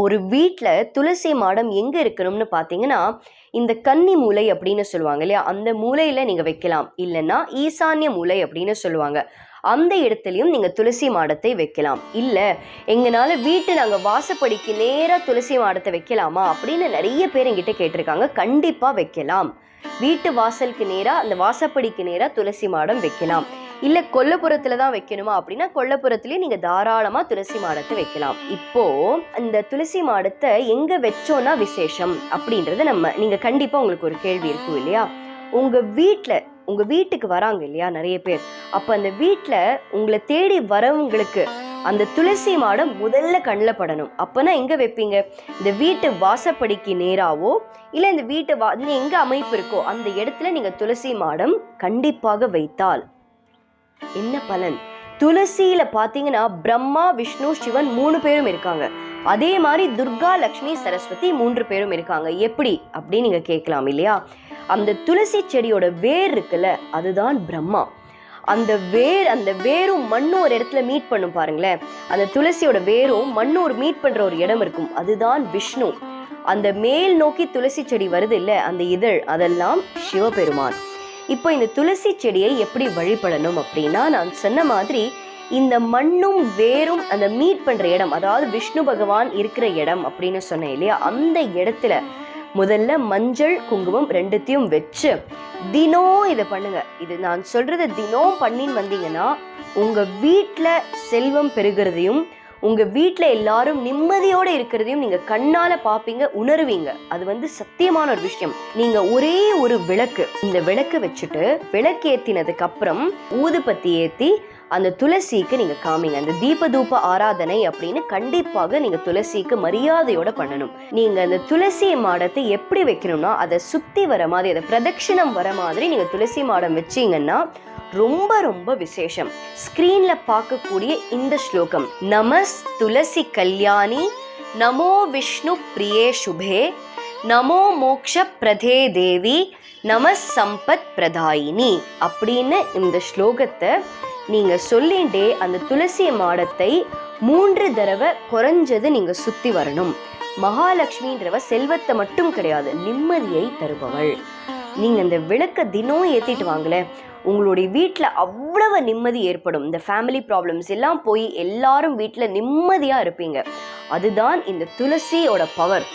ஒரு வீட்டில் துளசி மாடம் எங்கே இருக்கணும்னு பார்த்தீங்கன்னா, இந்த கன்னி மூலை அப்படின்னு சொல்லுவாங்க இல்லையா, அந்த மூலையில் நீங்கள் வைக்கலாம். இல்லைன்னா ஈசான்ய மூலை அப்படின்னு சொல்லுவாங்க, அந்த இடத்துலையும் நீங்கள் துளசி மாடத்தை வைக்கலாம். இல்லை எங்களால் வீட்டு நாங்கள் வாசப்படிக்கு நேராக துளசி மாடத்தை வைக்கலாமா அப்படின்னு நிறைய பேர் எங்கிட்ட கேட்டிருக்காங்க. கண்டிப்பாக வைக்கலாம். வீட்டு வாசலுக்கு நேராக, அந்த வாசப்படிக்கு நேராக துளசி மாடம் வைக்கலாம். இல்லை கொல்லப்புறத்தில் தான் வைக்கணுமா அப்படின்னா கொல்லப்புறத்துலேயே நீங்கள் தாராளமாக துளசி மாடத்தை வைக்கலாம். இப்போது இந்த துளசி மாடத்தை எங்கே வச்சோன்னா விசேஷம் அப்படின்றத நீங்கள் கண்டிப்பாக உங்களுக்கு ஒரு கேள்வி இருக்கும் இல்லையா? உங்கள் வீட்டுக்கு வராங்க இல்லையா நிறைய பேர், அப்போ அந்த வீட்டில் உங்களை தேடி வரவங்களுக்கு அந்த துளசி மாடம் முதல்ல கண்ணில் படணும். அப்போனா எங்கே வைப்பீங்க? இந்த வீட்டு வாசப்படிக்கு நேராவோ இல்லை இந்த வீட்டு எங்கே அமைப்பு இருக்கோ அந்த இடத்துல நீங்கள் துளசி மாடம் கண்டிப்பாக வைத்தால் என்ன பலன்? துளசியில பாத்தீங்கன்னா பிரம்மா, விஷ்ணு, சிவன் 3 பேரும் இருக்காங்க. அதே மாதிரி துர்கா, லக்ஷ்மி, சரஸ்வதி 3 பேரும் இருக்காங்க. எப்படி அப்படின்னு நீங்க கேட்கலாம் இல்லையா? அந்த துளசி செடியோட வேர் இருக்குல்ல, அதுதான் பிரம்மா. அந்த வேரும் மண்ணும் ஒரு இடத்துல மீட் பண்ணும் பாருங்களேன். அந்த துளசியோட வேரும் மண்ணும் ஒரு மீட் பண்ற ஒரு இடம் இருக்கும், அதுதான் விஷ்ணு. அந்த மேல் நோக்கி துளசி செடி வருது இல்ல, அந்த இதழ், அதெல்லாம் சிவபெருமான். இப்போ இந்த துளசி செடியை எப்படி வழிபடணும் அப்படின்னா, நான் சொன்ன மாதிரி இந்த மண்ணும் வேரும் அந்த மீட் பண்ற இடம், அதாவது விஷ்ணு பகவான் இருக்கிற இடம் அப்படின்னு சொன்னேன் இல்லையா, அந்த இடத்துல முதல்ல மஞ்சள் குங்குமம் 2த்தையும் வச்சு தினம் இதை பண்ணுங்க. இது நான் சொல்றது தினம் பண்ணின்னு வந்தீங்கன்னா உங்க வீட்டுல செல்வம் பெருகிறதையும் உங்க வீட்டுல எல்லாரும் நிம்மதியோட இருக்கிறதையும் நீங்க கண்ணால பாப்பீங்க, உணர்வீங்க. அது சத்தியமான ஒரு விஷயம். நீங்க ஒரே ஒரு விளக்கு, இந்த விளக்கு வச்சுட்டு விளக்கு ஏத்தினதுக்கு அப்புறம் ஊதுபத்தி ஏத்தி அந்த துளசிக்கு நீங்க காமிங்க. அந்த தீப தூப ஆராதனை அப்படின்னு கண்டிப்பாக நீங்க துளசிக்கு மரியாதையோட பண்ணணும். நீங்க அந்த துளசி மாடத்தை எப்படி வைக்கணும்னா, அதை சுத்தி வர மாதிரி, அதை பிரதட்சிணம் வர மாதிரி நீங்க துளசி மாடம் வச்சீங்கன்னா ரொம்ப ரொம்ப விசேஷம். ஸ்கிரீன்ல பார்க்கக்கூடிய இந்த ஸ்லோகம், நமஸ் துளசி கல்யாணி நமோ விஷ்ணு பிரியே சுபே நமோ மோக்ஷ பிரதே தேவி நமஸ் சம்பத் பிரதாயினி அப்படின்னு இந்த ஸ்லோகத்தை நீங்க சொல்லிண்டே அந்த துளசி மாடத்தை 3 தடவை குறைஞ்சது நீங்க சுத்தி வரணும். மகாலட்சுமின்றவ செல்வத்தை மட்டும் கிடையாது, நிம்மதியை தருபவள். நீங்க இந்த விளக்க தினம் ஏத்திட்டு வாங்களே, உங்களுடைய வீட்டில் அவ்வளவு நிம்மதி ஏற்படும். இந்த ஃபேமிலி ப்ராப்ளம்ஸ் எல்லாம் போய் எல்லாரும் வீட்டில் நிம்மதியாக இருப்பீங்க. அதுதான் இந்த துளசியோட பவர்.